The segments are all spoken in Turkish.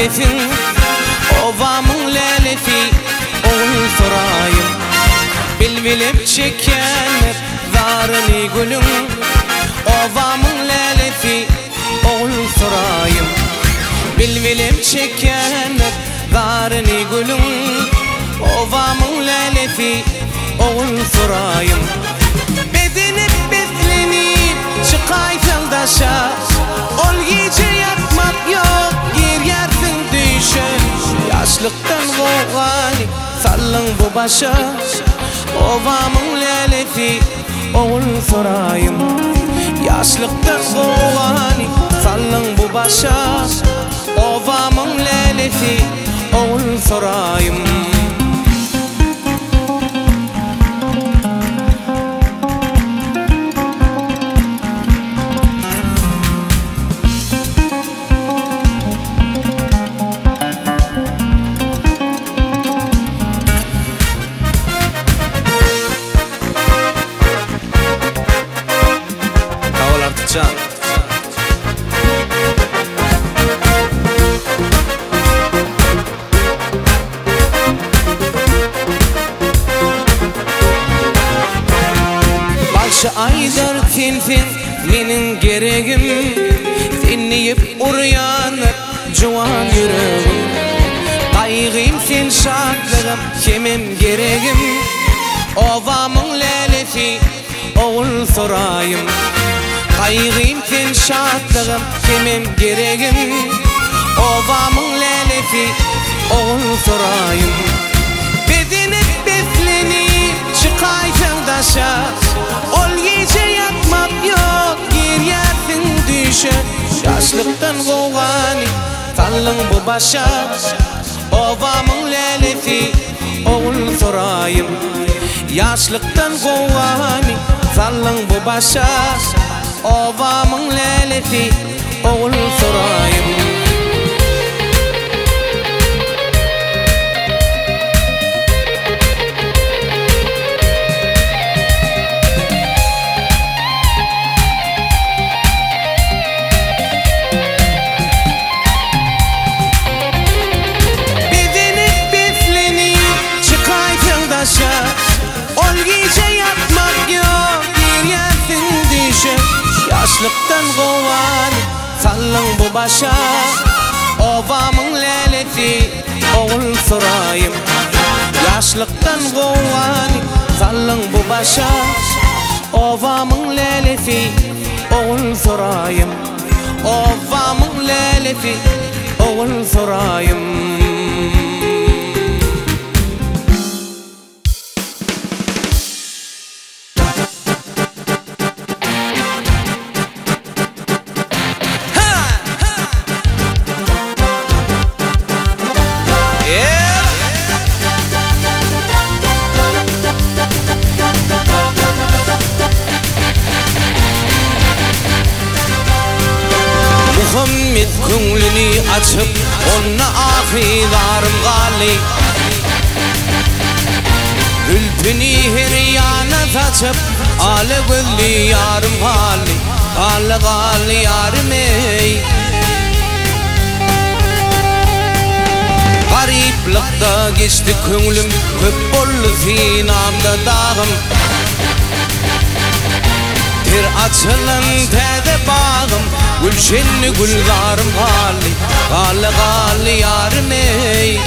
tefin ovamın lelefi oğul sorayım bilbilip çekenler varını gülüm ovamın lelefi oğul sorayım bilbilip çekenler varını gülüm ovamın lelefi oğul sorayım bedenip beslenip çıkaytın daşa ol gece yatmak yok gir yersin düşe yaşlıktan boğani sallın bu başa ovamın lelefi oğul sorayım yaşlıktan boğani sallın bu başa ovamın lelefi oğul sorayım Can. Başı aydır tintin menin geregim dinleyip uyanır juwan yüreğim kaygım sen şadlığım kimim geregim ovamın lelefi oğul sorayım kaygım sen şadlığım kimim geregim ovamın lelefi oğul sorayım bedenip beslenip çıkaytın daşa ol gece yatmak yok gir yersin düşe yaşlıktan boğani sallın bu başa ovamın lelefi oğul sorayım yaşlıktan boğani sallın bu başa ovamın lelefi oğul sorayım bedenip beslenip çıkaytın daşa ol gece yatmak yok gir yersin düşe yaşlıktan boğani sallın bu başa ovamın lelefi oğul sorayım yaşlıktan boğani sallın bu başa ovamın lelefi oğul sorayım ovamın lelefi oğul sorayım Muhammed künlünü açıp onna ahidarım gali Gülpünü her yana saçıp ale gülli yarım hali ale gali yarım ey Gariplıkta geçti künlüm köp bollu zinamda dağım bir açılın tede bağım gülşenli güldarım hali gali gali yarım ey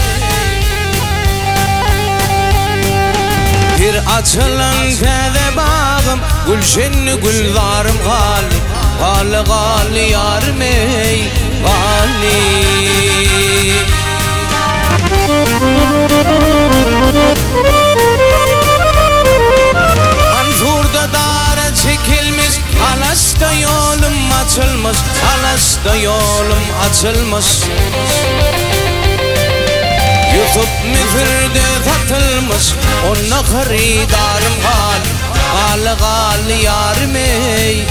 bir açılın tede bağım gülşenli güldarım hali gali gali yarım ey gali Anzurda dara çekilmiş Alaşta yolum açılmış Alaşta yolum açılmış Yusuf Mısır'da satılmış Ona haridarım gali gali gali yarım ey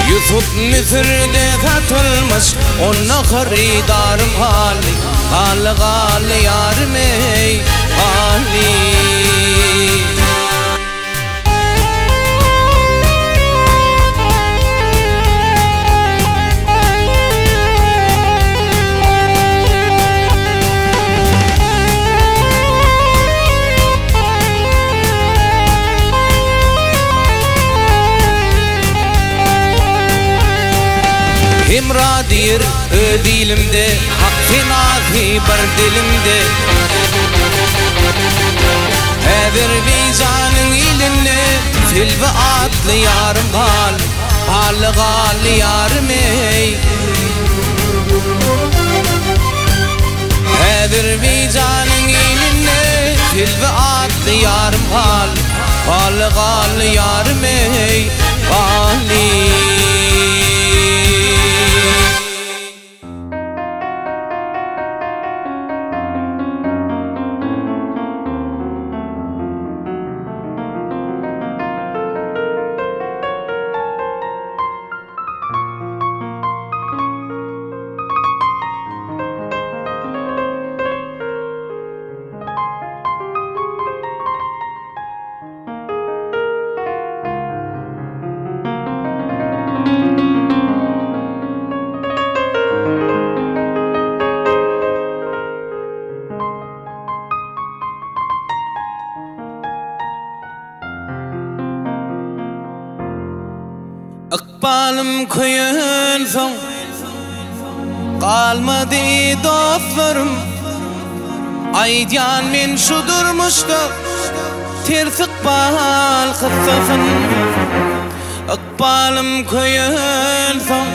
Yusuf Mısır'da satılmış Ona haridarım gali gali gali yarım ey gali İmradir dilimde, hak finahi bir dilimde. Her vicdanın iline fil ve atlı yarım hal, halı gal yarım ey. Her vicdanın iline fil ve atlı yarım hal, halı gal yarım ey. Ali Akbalım koyun son, kalmadı dostlarım. Aydan men şu durmuşta tersik bal kıssasın. Akbalım koyun son,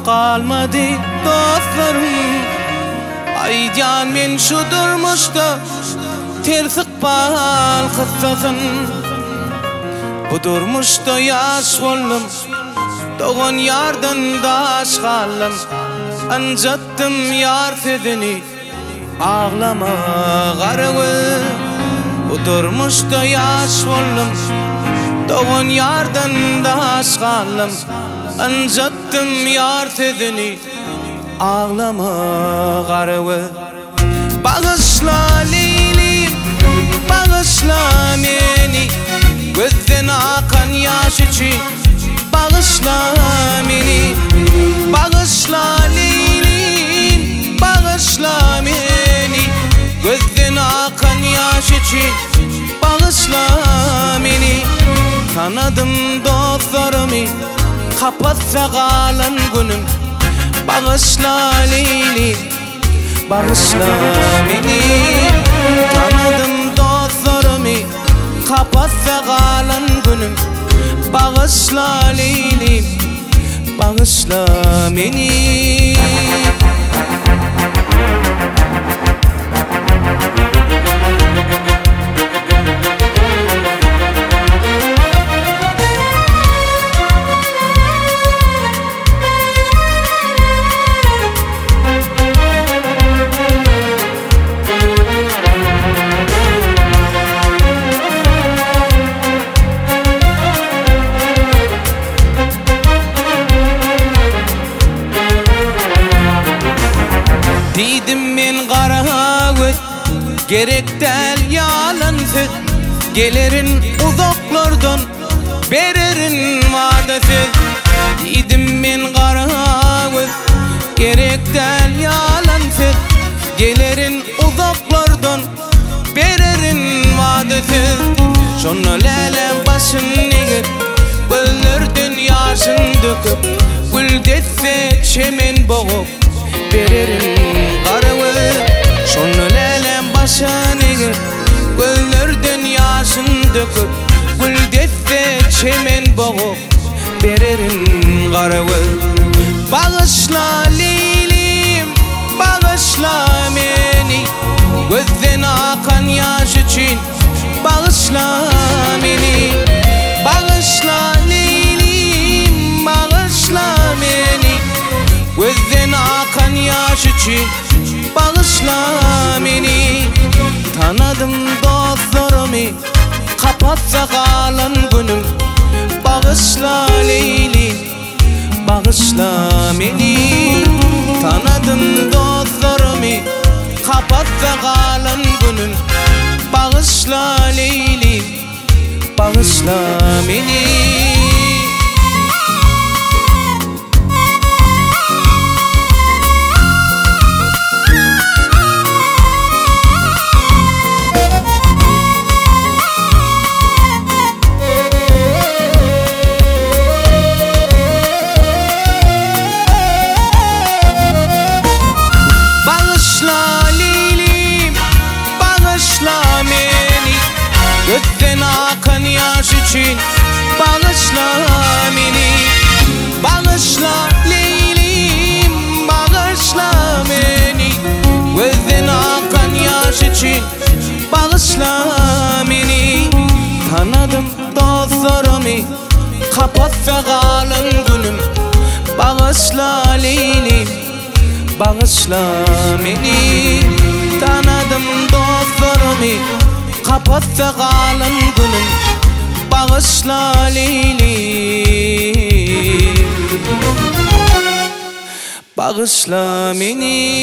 kalmadı dostlarım. Aydan men şu durmuşta tersik bal kıssasın. Bu durmuşta yaş oldum, doğan yardan daş kalım. Ancattım yar sözünü, ağlama garığı. Bu durmuşta yaş oldum, doğan yardan daş kalım. Ancattım yar sözünü, ağlama garığı. Bağışla Leylim, bağışla beni. Gözden akan yaş için bağışla beni. Bağışla Leylim, bağışla beni. Gözden akan yaş için bağışla beni. Tanıdım dostlarımı, kapatsa kalan günüm. Bağışla Leylim, bağışla beni. Tanıdım dostlarımı, kapatsa kalan günüm. Bağışla Leylim, bağışla beni. Didim men kara göz, gerek del yalan söz. Gelirin uzaklardan, vererin vadesi. Didim men kara göz, gerek del yalan söz. Gelirin uzaklardan, vererin vadesi. Şonu lelem başın negip, güllerden yaşın döküp. Gül detse çemen boğup, vererin garığı. Şonu lelem başını gir, güllerden yaşın döküp. Gül detse çemen boğup, vererin garığı. Bağışla Leylim, bağışla beni. Gözden akan yaş için bağışla beni. Bağışla Leylim, bağışla beni. Gözden akan yaş için bağışla beni. Tanıdım dostlarımı, kapatsa kalan günüm. Bağışla Leylim, bağışla beni. Tanıdım dostlarımı, kapatsa kalan günüm. Bağışla Leylim, bağışla beni. Gökten akan yaş için bağışla beni. Bağışla Leylim, bağışla beni. Gökten akan yaş için bağışla beni. Tanıdım dostlarımı, kapatsa kalın günüm. Bağışla Leylim, bağışla beni. Tanıdım dostlarımı, kapatsa kalın günüm. Bağışla Leylim, bağışla beni.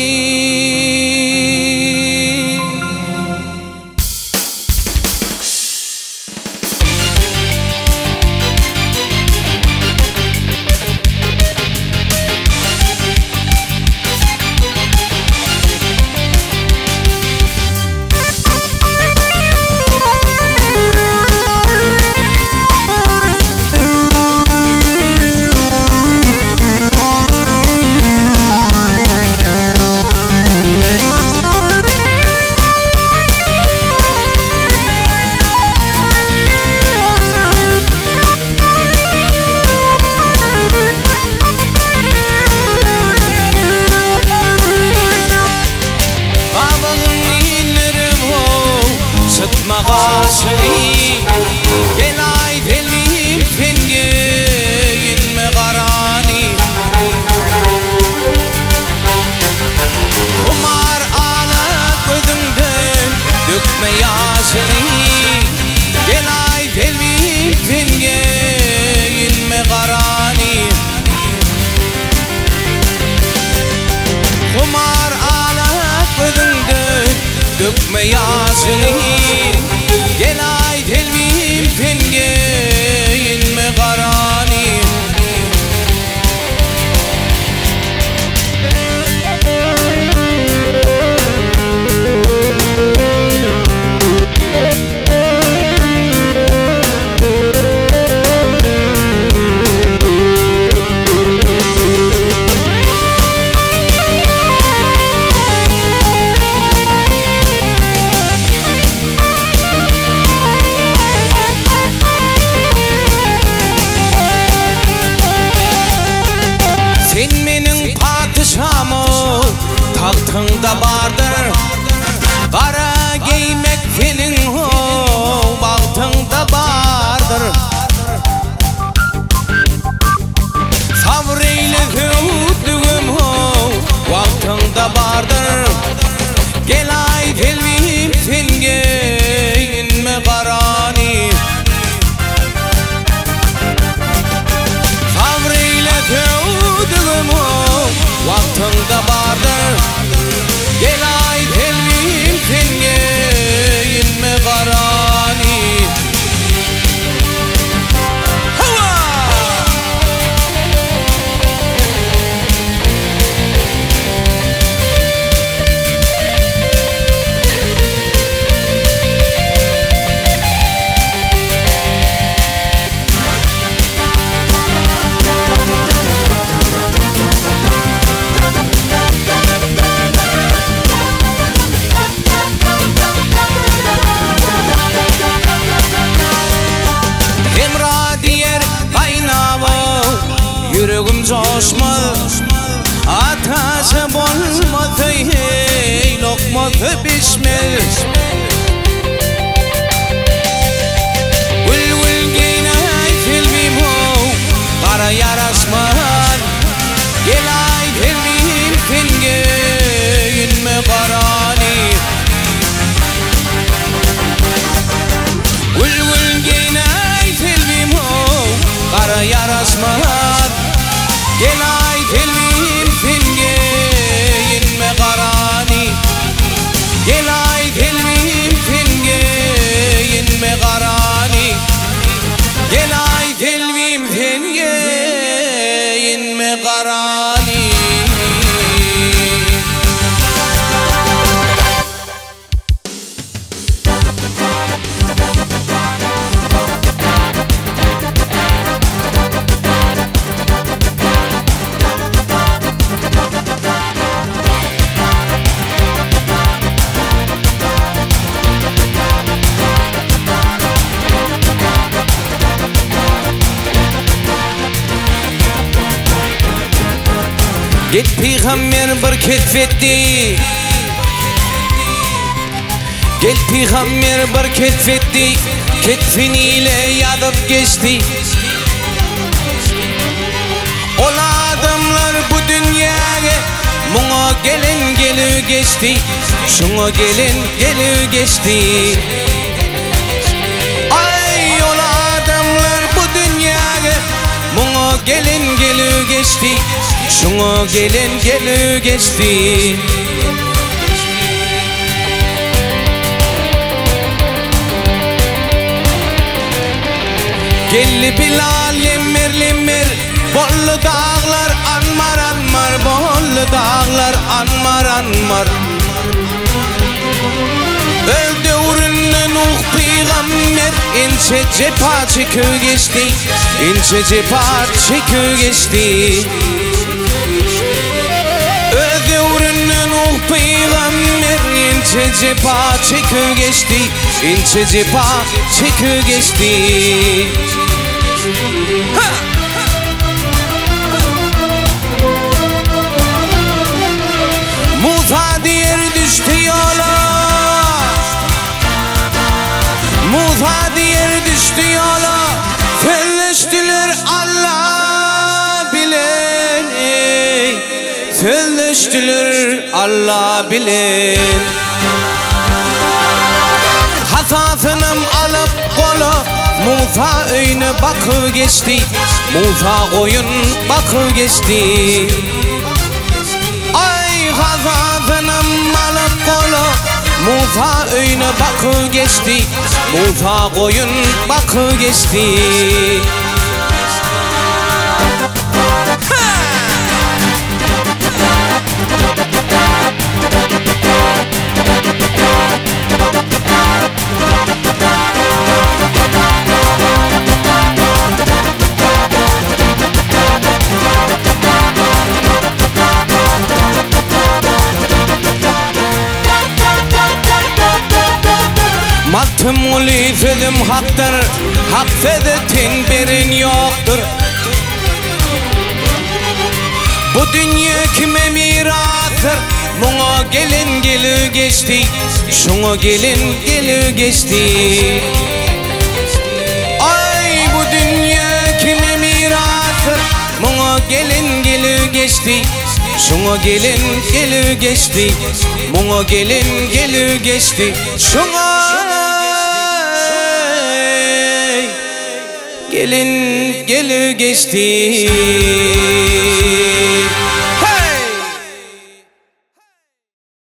Dökme yaşını, gel ay telvim penge, inme karani. Tahtında bardır, kara giymek senin ho, bahtında bardır. Sabreyle hüddüğüm ho, vaktında bardır. Gel ay telvim senge, inme karani. Sabreyle hüddüğüm ho, vaktında bardır. Gel ay telvim senge, inme karani. Yüreğim coşmaz, ateşe bolmadı hey, lokmadı pişmez. Gül gül giyine telvim ho, kara yarasman. Gel ay telvim senge, inme karani. Gül gül giyine telvim ho, kara yarasman. Gel ay telvim senge, inme karani. Gel ay telvim Gel peygamber bir ketfetti. Gel peygamber bir ketfetti. Ketfiniyle yadıp geçti. Ol adamlar bu dünyaya Muğa gelin geli geçti. Şuna gelin geli geçti. Ay ol adamlar bu dünyaya Muğa gelin geli geçti. Şuna gelin geli geçti. Gelli Bilal lemmer lemmer Bollu dağlar anmar anmar Bollu dağlar anmar anmar Öldü uğrunun peygamber İnce cepha çekü geçti. İnce cepha çekü geçti. Öldü uğrunun peygamber İnce cepha çekü geçti. İnce cepha çekü geçti. Ha! Musa diğer düştü yola. Musa diğer düştü yola. Felleştiler Allah bilen. Felleştiler Allah bilen. Hasasınım alıp kola. Musa öyne bakı geçti. Musa koyun bakı geçti. Ay hasasınım alıp kola. Musa öyne bakı geçti. Musa koyun bakı geçti. Maktım ulifedim haktır. Hak fedetin birin yoktur. Bu dünya kime mirastır? Buna gelin geli geçti. Şuna gelin geli geçti. Ay bu dünya kime mirastır? Buna gelin geli geçti. Şuna gelin geli geçti. Buna gelin geli geçti. Şuna gelin geli geçti.